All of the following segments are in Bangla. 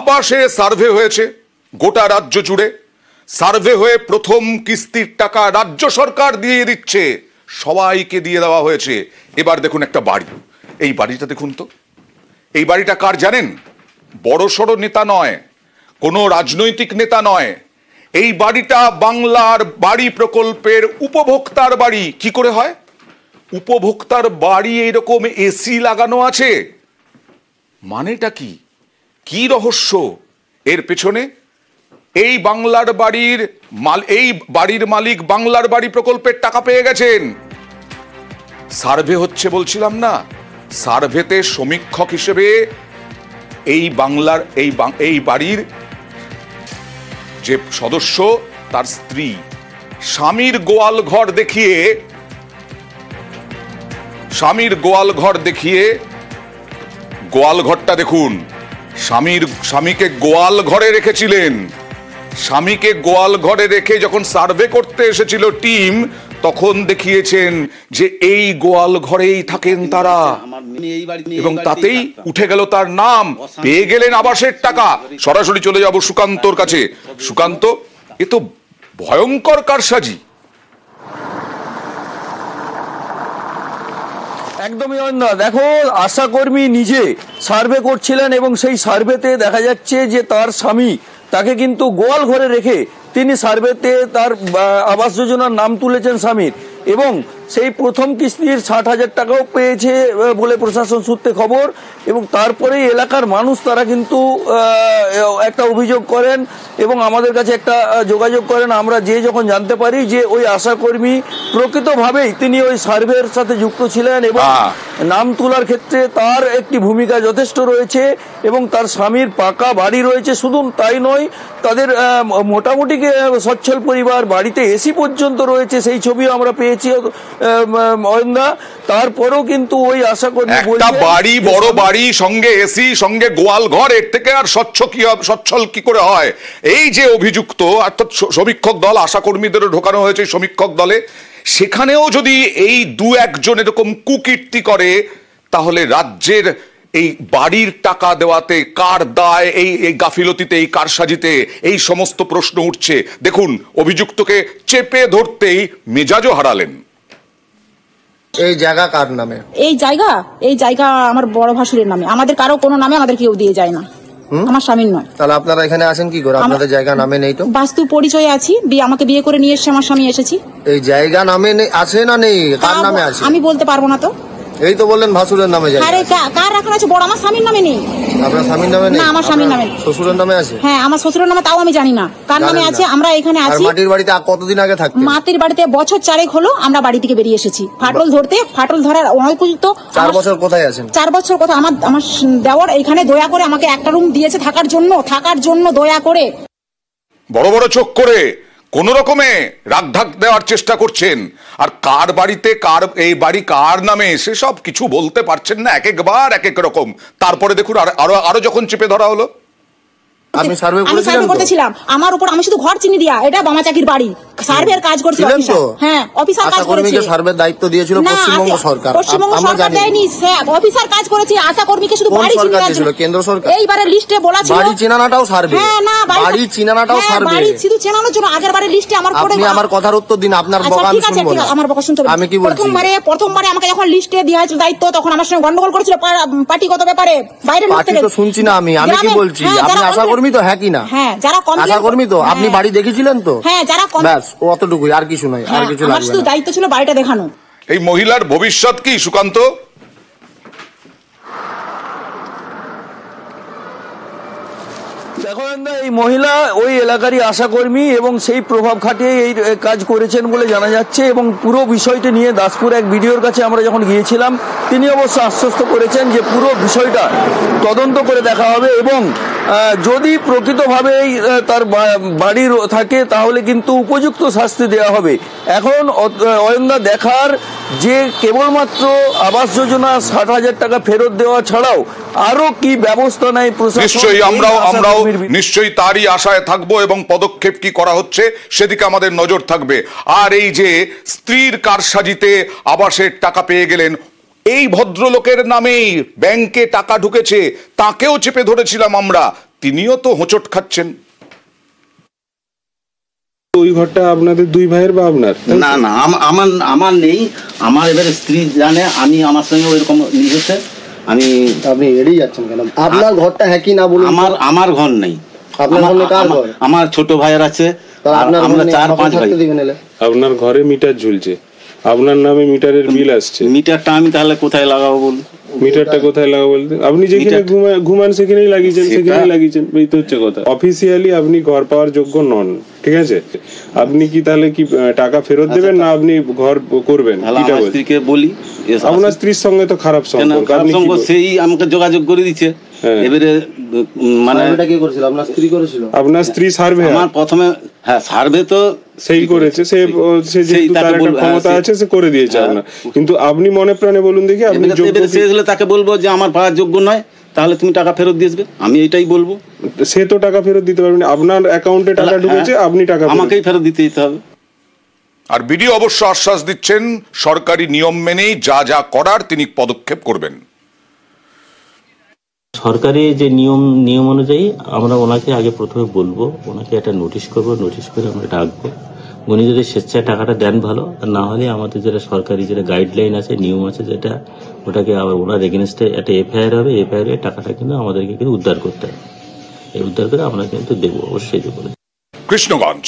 আবাসে সার্ভে হয়েছে গোটা রাজ্য জুড়ে। সার্ভে হয়ে প্রথম কিস্তির টাকা রাজ্য সরকার দিয়ে দিচ্ছে, সবাইকে দিয়ে দেওয়া হয়েছে। এবার দেখুন একটা বাড়ি, এই বাড়িটা দেখুন তো, এই বাড়িটা কার জানেন? বড় সড়ো নেতা নয়, কোনো রাজনৈতিক নেতা নয়, এই বাড়িটা বাংলার বাড়ি প্রকল্পের উপভোক্তার বাড়ি। কি করে হয়? উপভোক্তার বাড়ি এইরকম এসি লাগানো আছে, মানেটা কি? কি রহস্য এর পেছনে? এই বাংলার বাড়ির এই বাড়ির মালিক বাংলার বাড়ি প্রকল্পের টাকা পেয়ে গেছেন। সার্ভে হচ্ছে বলছিলাম না, সার্ভেতে সমীক্ষক হিসেবে এই বাংলার এই বাড়ির যে সদস্য তার স্ত্রী, স্বামীর গোয়াল ঘর দেখিয়ে গোয়াল ঘরটা দেখুন, স্বামীকে গোয়াল ঘরে রেখেছিলেন। স্বামীকে গোয়াল ঘরে রেখে যখন সার্ভে করতে এসেছিল টিম, তখন দেখিয়েছেন যে এই গোয়াল ঘরেই থাকেন তারা, এবং তাতেই উঠে গেল তার নাম, পেয়ে গেলেন আবাসের টাকা। সরাসরি চলে যাব সুকান্তর কাছে। সুকান্ত, এ তো ভয়ঙ্কর কারসাজি। একদমই অন্য। দেখো, আশাকর্মী নিজে সার্ভে করছিলেন এবং সেই সার্ভেতে দেখা যাচ্ছে যে তার স্বামী তাকে কিন্তু গোয়াল ঘরে রেখে তিনি সার্ভেতে তার আবাস যোজনার নাম তুলেছেন স্বামীর, এবং সেই প্রথম কিস্তির 60,000 টাকাও পেয়েছে বলে প্রশাসন সূত্রে খবর। এবং তারপরে এলাকার মানুষ তারা কিন্তু একটা অভিযোগ করেন এবং আমাদের কাছে একটা যোগাযোগ করেন। আমরা যখন জানতে পারি যে ওই আশাকর্মী প্রকৃতভাবেই তিনি ওই সার্ভের সাথে যুক্ত ছিলেন এবং নাম তোলার ক্ষেত্রে তার একটি ভূমিকা যথেষ্ট রয়েছে, এবং তার স্বামীর পাকা বাড়ি রয়েছে। শুধু তাই নয়, তাদের মোটামুটি সচ্ছল পরিবার, বাড়িতে এসি পর্যন্ত রয়েছে, সেই ছবিও আমরা পেয়েছি। তারপরেও কিন্তু ওই আশাকর্মী একটা বাড়ি, বড় বাড়ি, সঙ্গে এসি, সঙ্গে গোয়াল ঘর, এর থেকে আর সচ্ছল কি করে হয়? এই যে অভিযুক্ত অর্থাৎ সমীক্ষক দল, আশাকর্মীদেরও ঢোকানো হয়েছে সমীক্ষক দলে, সেখানেও যদি এই দু একজন এরকম কুকীর্তি করে, তাহলে রাজ্যের এই বাড়ির টাকা দেওয়াতে কার দায়? এই গাফিলতিতে, এই কারসাজিতে এই সমস্ত প্রশ্ন উঠছে। দেখুন, অভিযুক্তকে চেপে ধরতেই মেজাজও হারালেন। এই জায়গা কার নামে? এই জায়গা আমার বড় ভাসুরের নামে। আমাদের কারো কোনো নামে আমাদের কেউ দিয়ে যায় না, আমার স্বামীর নয়। তাহলে আপনারা এখানে আসেন কি করে? আপনাদের জায়গা নামে নেই তো? বাস্তু পরিচয়ে আছি, আমাকে বিয়ে করে নিয়ে এসেছে আমার স্বামী, এসেছি। এই জায়গা নামে আছে না নেই? কার নামে আছে আমি বলতে পারবো না তো। এই তো বললেন ভাসুরের নামে জায়গা। আরে কার রাখা আছে? বড় আমার স্বামীর নামে নেই। আপনার স্বামীর নামে নেই? না, আমার স্বামীর নামে। শ্বশুরের নামে আছে? হ্যাঁ, আমার শ্বশুরের নামে, তাও আমি জানি না কার নামে আছে। আমরা এখানে আছি। মাটির বাড়িতে কতদিন আগে থাকতেন? মাটির বাড়িতে বছর 4 হলো আমরা বাড়ি থেকে বেরিয়ে এসেছি ফাটল ধরতে। ফাটল ধরার অনুপযুক্ত। 4 বছর কোথায় আছেন? 4 বছর কথা আমার দেওয়ার এখানে দয়া করে আমাকে একটা রুম দিয়েছে থাকার জন্য দয়া করে। বড় বড় চোখ করে কোন রকমে রাগঢাক দেওয়ার চেষ্টা করছেন, আর কার বাড়িতে এই বাড়ি কার নামে সেসব কিছু বলতে পারছেন না, এক একবার এক এক রকম। তারপরে দেখুন আরো যখন চেপে ধরা হলো। আমি সার্ভে করতেছিলাম, আমার উপর আমি শুধু ঘর চিনি দিয়া, এটা বামাচাকির বাড়ি, সার্ভের কাজ করছিল। হ্যাঁ, অফিসার কাজ করেছে। সার্ভের দায়িত্ব দিয়েছিল পশ্চিমবঙ্গ সরকার। পশ্চিমবঙ্গ সরকার দেয়নি, অফিসার কাজ করেছে। আশা কর্মীকে শুধু বাড়ি চিনি দিয়েছিল কেন্দ্র সরকার। এইবারে লিস্টে বলা ছিল বাড়ি চিনানাটাও সার্ভে। হ্যাঁ, না, বাড়ি চিনানাটাও সার্ভে। বাড়ি শুধু চেনানোর জন্য আগের বারে লিস্টে আমার পড়ে। আপনি আমার কথার উত্তর দিন, আপনার বকা আমি শুনবো না। আমার বকা শুনতে হবে। আমি কি বলছি? প্রথমবারে আমাকে যখন লিস্টে দেওয়া হয়েছিল দায়িত্ব, তখন আমার সঙ্গে গন্ডগোল করেছিল পার্টিগত ব্যাপারে। বাইরে পার্টি তো শুনছি না আমি কি বলছি? আপনি আশা কর্মী তো? হ্যাঁ কি না? যারা আশাকর্মী তো? আপনি বাড়ি দেখেছিলেন তো? হ্যাঁ, যারা ব্যাস অতটুকুই, আর কিছু নয়, আর কিছু লাগবে না। আমার শুধু দায়িত্ব ছিল বাড়িটা দেখানো। এই মহিলার ভবিষ্যৎ কি সুকান্ত? দেখো, এই মহিলা ওই এলাকারই আশাকর্মী এবং সেই প্রভাব খাটিয়ে এই কাজ করেছেন বলে জানা যাচ্ছে। এবং পুরো বিষয়টি নিয়ে দাসপুর এক ভিডিওর কাছে আমরা যখন গিয়েছিলাম, তিনি অবশ্য আশ্বস্ত করেছেন যে পুরো বিষয়টা তদন্ত করে দেখা হবে, এবং যদি প্রকৃতভাবে তার বাড়ি থাকে তাহলে কিন্তু উপযুক্ত শাস্তি দেওয়া হবে। এখন অয়নদা দেখার যে কেবলমাত্র আবাস যোজনা 60,000 টাকা ফেরত দেওয়া ছাড়াও আরো কি ব্যবস্থা নেয় প্রশাসন। নিশ্চয়ই আমরাও নিশ্চয়ই তারই আশায় থাকবো, এবং পদক্ষেপ কি করা হচ্ছে সেদিকে আমাদের নজর থাকবে। আর এই যে স্ত্রীর কারসাজিতে আবাসের টাকা পেয়ে গেলেন, এই ভদ্রলোকের নামেই ব্যাংকে টাকা ঢুকেছে, তাকেও চেপে ধরেছিলাম আমরা, তিনিও তো হোঁচট খাচ্ছেন। ওই ঘরটা আপনাদের দুই ভাইয়ের বা আপনার? না না, আমার নেই। আমার এবারে স্ত্রী জানে, আমি আমার সঙ্গে ওইরকম নিয়েছে। আপনি এড়িয়ে যাচ্ছেন কেন? আপনার ঘরটা হ্যাঁ কি না বলুন। আমার ঘর নেই। আপনার ঘর কার ঘর? আমার ছোট ভাইয়ের আছে। আমরা 4-5 ভাই। আপনার ঘরে মিটার ঝুলছে, আপনার নামে মিটারের বিল আসছে। মিটারটা আমি তাহলে কোথায় লাগাবো বলুন? মিটারটা কোথায় লাগাবো বলতে? আপনি যেখানে ঘুমান সেখানেই লাগিয়েছেন, এই তো হচ্ছে কথা। অফিসিয়ালি আপনি ঘর পাওয়ার যোগ্য নন, ঠিক আছে? আপনি কি তাহলে কি টাকা ফেরত দেবেন না আপনি ঘর করবেন? আমার স্ত্রীকে বলি, আপনার স্ত্রীর সঙ্গে তো খারাপ সম্পর্ক, সেই আমাকে যোগাযোগ করে দিচ্ছে। এবারে মানে কি করেছিল? আপনার স্ত্রী করেছিল? আপনার স্ত্রী সার্ভে, আমার প্রথমে সার্ভে তো সেই করেছে, সে যেহেতু তার একটা ক্ষমতা আছে সে করে দিয়েছে আপনার। কিন্তু আপনি মনে প্রাণে বলুন দেখি, আপনি তাকে বলবো যে আমার পাওয়ার যোগ্য নয়, তাহলে তুমি টাকা ফেরত দিয়ে আসবে, আমি এটাই বলবো। সে তো টাকা ফেরত দিতে পারবেন, আপনার অ্যাকাউন্টে টাকা ঢুকেছে, আপনি টাকা আমাকেই ফেরত দিতে হবে। আর বিডিও অবশ্য আশ্বাস দিচ্ছেন সরকারি নিয়ম মেনেই যা যা করার তিনি পদক্ষেপ করবেন। সরকারি যে নিয়ম অনুযায়ী আমরা ওনাকে আগে প্রথমে বলবো, ওনাকে একটা নোটিশ করবো, নোটিশ করে আমরা ডাকবো। উনি যদি স্বেচ্ছায় টাকাটা দেন ভালো, আর না হলে আমাদের যেটা সরকারি যেটা গাইডলাইন আছে, নিয়ম আছে, যেটা ওটাকে আবার ওনার এগেনস্টে একটা এফআইআর হবে, এফআইআর এর টাকাটা কিন্তু আমাদেরকে কিন্তু উদ্ধার করতে হবে। এই উদ্ধার করে আমরা কিন্তু দেবো, অবশ্যই দেবো। কৃষ্ণগঞ্জ,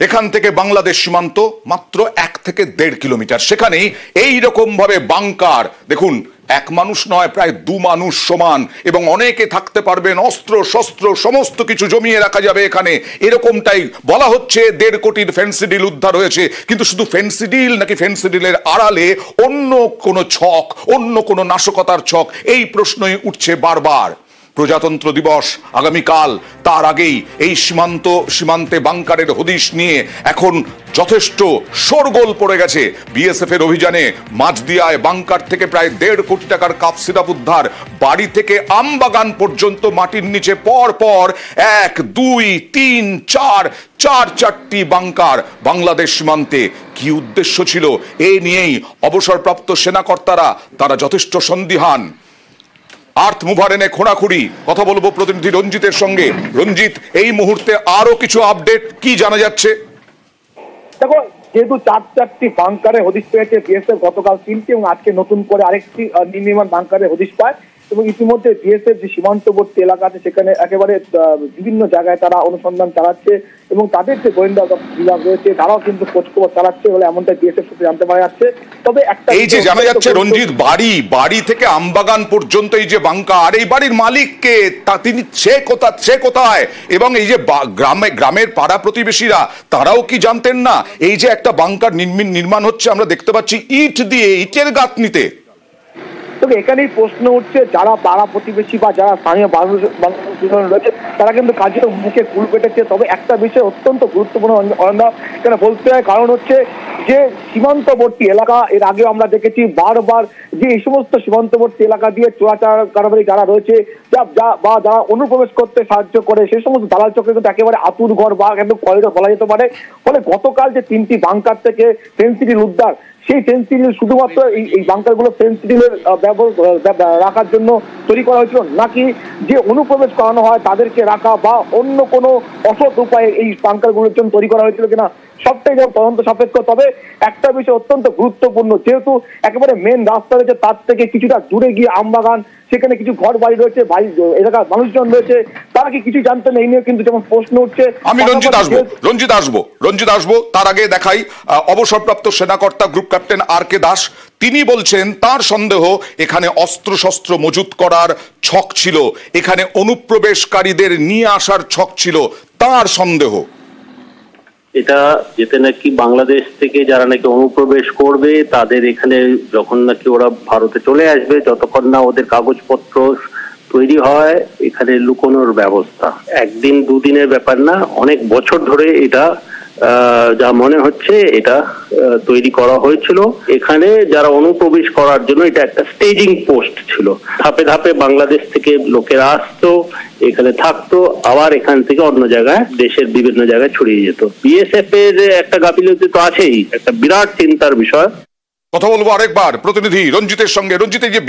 এখান থেকে বাংলাদেশ সীমান্ত মাত্র 1 থেকে 1.5 কিলোমিটার। সেখানেই এইরকম ভাবে বাংকার, দেখুন এক মানুষ নয়, প্রায় 2 মানুষ সমান, এবং অনেকে থাকতে পারবেন, অস্ত্র শস্ত্র সমস্ত কিছু জমিয়ে রাখা যাবে এখানে, এরকমটাই বলা হচ্ছে। 1.5 কোটির ফেন্সিডিল উদ্ধার হয়েছে, কিন্তু শুধু ফেন্সিডিল নাকি ফেন্সিডিলের আড়ালে অন্য কোনো ছক, অন্য কোনো নাশকতার ছক, এই প্রশ্নই উঠছে বারবার। প্রজাতন্ত্র দিবস আগামীকাল, তার আগেই এই সীমান্তে বাংকারের হদিশ নিয়ে এখন যথেষ্ট শোরগোল পড়ে গেছে। বিএসএফ এর অভিযানে মাঝদিয়ায় বাংকার থেকে প্রায় 1.5 কোটি টাকার কাপ সিরাপ উদ্ধার। বাড়ি থেকে আমবাগান পর্যন্ত মাটির নিচে পর পর 1, 2, 3, 4টি বাংকার বাংলাদেশ সীমান্তে। কি উদ্দেশ্য ছিল এ নিয়েই অবসরপ্রাপ্ত সেনাকর্তারা তারা যথেষ্ট সন্দিহান। আর্থ মুভার এনে খোঁড়াখুড়ি কথা বলবো প্রতিনিধি রঞ্জিতের সঙ্গে। রঞ্জিত, এই মুহূর্তে আরো কিছু আপডেট কি জানা যাচ্ছে? দেখো, যেহেতু 4টি বাংকারে হদিশ পেয়েছে বিএসএফ, গতকাল 3টি এবং আজকে নতুন করে আরেকটি নির্মাণ বাংকারে হদিশ পায়, এবং ইতিমধ্যে বিএসএফ যে সীমান্তবর্তী এলাকা আছে সেখানে একেবারে বিভিন্ন জায়গায় তারা অনুসন্ধান চালাচ্ছে, এবং তাদের যে গোয়েন্দা বিভাগ রয়েছে তারাও কিন্তু খোঁজখবর চালাচ্ছে বলে এমনটা বিএসএফ সূত্রে জানতে পারা যাচ্ছে। তবে একটা এই যে জানা যাচ্ছে রঞ্জিত, বাড়ি থেকে আমবাগান পর্যন্ত এই যে বাংকার, এই বাড়ির মালিককে, তিনি সে কোথায়, এবং এই যে গ্রামের পাড়া প্রতিবেশীরা তারাও কি জানতেন না এই যে একটা বাংকার নির্মাণ হচ্ছে? আমরা দেখতে পাচ্ছি ইটের গাঁথনিতে। তবে এখানেই প্রশ্ন উঠছে, যারা পাড়া প্রতিবেশী বা যারা স্থানীয় মানুষ রয়েছে তারা কিন্তু কাজের মুখে কুল পেটেছে। তবে একটা বিষয় অত্যন্ত গুরুত্বপূর্ণ এখানে বলতে হয়, কারণ হচ্ছে যে সীমান্তবর্তী এলাকা, এর আগে আমরা দেখেছি বারবার যে এই সমস্ত সীমান্তবর্তী এলাকা দিয়ে চোরাচার কারবারি যারা রয়েছে বা যারা অনুপ্রবেশ করতে সাহায্য করে, সেই সমস্ত দালাল চক্রে কিন্তু একেবারে আতুর ঘর বা একদম করিডোর বলা যেতে পারে। ফলে গতকাল যে 3টি বাংকার থেকে ফেন্সিডিল উদ্ধার, সেই ফেন্সিডিল শুধুমাত্র এই বাংকারগুলো ফেন্সিডিলের রাখার জন্য তৈরি করা হয়েছিল, নাকি যে অনুপ্রবেশ করানো হয় তাদেরকে রাখা বা অন্য কোনো অসৎ উপায়ে এই বাংকারগুলোর জন্য তৈরি করা হয়েছিল কিনা, সবটাই যেমন তদন্ত সাপেক্ষ। তবে একটা বিষয় অত্যন্ত গুরুত্বপূর্ণ, যেহেতু একেবারে মেন রাস্তা রয়েছে, তার থেকে কিছুটা দূরে গিয়ে আমবাগান, সেখানে কিছু ঘর বাড়ি রয়েছে, এলাকার মানুষজন রয়েছে, তারা কি কিছু জানতেন? এই নিয়ে কিন্তু যেমন প্রশ্ন উঠছে। আমি রঞ্জিত আসবো, তার আগে দেখাই অবসরপ্রাপ্ত সেনাকর্তা গ্রুপ ক্যাপ্টেন RK দাস। তিনি বলছেন তার সন্দেহ এখানে অস্ত্র শস্ত্র মজুত করার ছক ছিল, এখানে অনুপ্রবেশকারীদের নিয়ে আসার ছক ছিল, তার সন্দেহ। এটা যেতে নাকি বাংলাদেশ থেকে যারা নাকি অনুপ্রবেশ করবে তাদের এখানে যখন নাকি ওরা ভারতে চলে আসবে, যতক্ষণ না ওদের কাগজপত্র তৈরি হয়, এখানে লুকোনোর ব্যবস্থা। 1-2 দিনের ব্যাপার না, অনেক বছর ধরে এটা যা মনে হচ্ছে এটা তৈরি করা হয়েছিল। এখানে যারা অনুপ্রবেশ করার জন্য এটা একটা স্টেজিং পোস্ট ছিল। ধাপে ধাপে বাংলাদেশ থেকে লোকেরা আসতো, এখানে থাকতো, আবার এখান থেকে অন্য জায়গায় দেশের বিভিন্ন জায়গায় ছড়িয়ে যেত। বিএসএফ এর একটা গাফিলতি তো আছেই, একটা বিরাট চিন্তার বিষয়। কথা বলবো আরেকবার প্রতিনিধি রঞ্জিতের সঙ্গে। রঞ্জিত, এই যে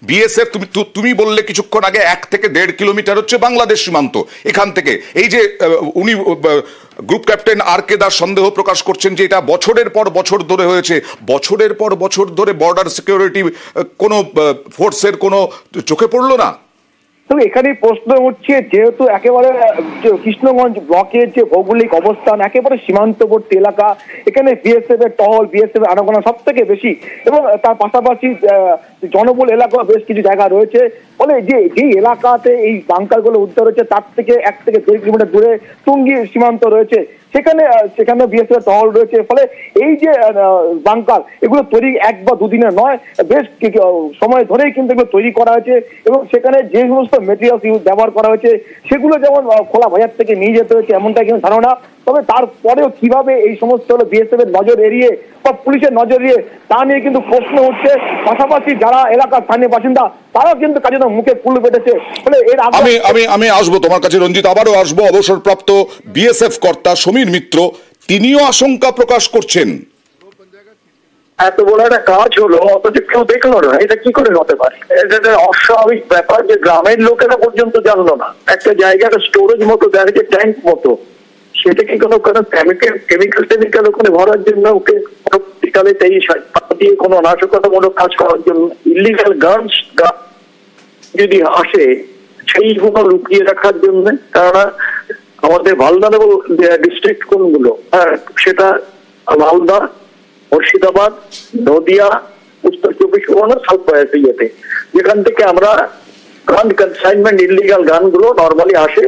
বিএসএফ তুমি বললে কিছুক্ষণ আগে 1 থেকে 1.5 কিলোমিটার হচ্ছে বাংলাদেশ সীমান্ত এখান থেকে। এই যে উনি গ্রুপ ক্যাপ্টেন আর কে দাস সন্দেহ প্রকাশ করছেন যে এটা বছরের পর বছর ধরে হয়েছে, বছরের পর বছর ধরে বর্ডার সিকিউরিটি কোনো ফোর্সের কোনো চোখে পড়লো না। তবে এখানে প্রশ্ন উঠছে, যেহেতু একেবারে কৃষ্ণগঞ্জ ব্লকের যে ভৌগোলিক অবস্থান একেবারে সীমান্তবর্তী এলাকা, এখানে বিএসএফ এর টহল, বিএসএফ এর আনাগোনা সব থেকে বেশি, এবং তার পাশাপাশি জনবহুল এলাকা বেশ কিছু জায়গা রয়েছে। ফলে যে এলাকাতে এই বাংকার গুলো উদ্ধার হয়েছে তার থেকে 1 থেকে 2 কিলোমিটার দূরে টুঙ্গি সীমান্ত রয়েছে, সেখানে বিএসএফ টহল রয়েছে। ফলে এই যে বাংকার এগুলো তৈরি 1 বা 2 দিনের নয়, বেশ সময় ধরেই কিন্তু এগুলো তৈরি করা হয়েছে, এবং সেখানে যে সমস্ত মেটেরিয়ালস ব্যবহার করা হয়েছে সেগুলো যেমন খোলা বাজার থেকে নিয়ে যেতে হয়েছে এমনটাই কিন্তু ধারণা। তবে তারপরেও কিভাবে এই সমস্ত বিএসএফ এর নজর এড়িয়ে বা পুলিশের নজর এড়িয়ে তা নিয়ে কিন্তু প্রশ্ন উঠছে। পাশাপাশি যারা এলাকার স্থানীয় বাসিন্দা তারাও কিন্তু কাজে মুখে কুল বেঁধেছে। ফলে এর আমি আসবো তোমার কাছে রঞ্জিত, আবারও আসবো। অবসরপ্রাপ্ত বিএসএফ কর্তা সমীর মিত্র তিনিও আশঙ্কা প্রকাশ করছেন। এত বড় একটা কাজ হলো অথচ কেউ দেখলো না, এটা কি করে হতে পারে? এটা একটা অস্বাভাবিক ব্যাপার যে গ্রামের লোকেরা পর্যন্ত জানলো না। একটা জায়গাটা স্টোরেজ মতো দেখা যায়, ট্যাঙ্ক মতো, সেটাকে কোনো কেমিক্যাল ওখানে ভরার জন্য ওকে বিকালে দিয়ে কোনো নাশকতামূলক কাজ করার জন্য ইলিগাল গানস যদি আসে সেইগুলো লুকিয়ে রাখার জন্য। কেননা আমাদের ভালনারেবল ডিস্ট্রিক্ট কোনগুলো, সেটা মালদা, মুর্শিদাবাদ, নদিয়া, উত্তর 24 পরগনা, সাউথ ইয়েতে, যেখান থেকে আমরা গান কনসাইনমেন্ট ইলিগাল গানগুলো নর্মালি আসে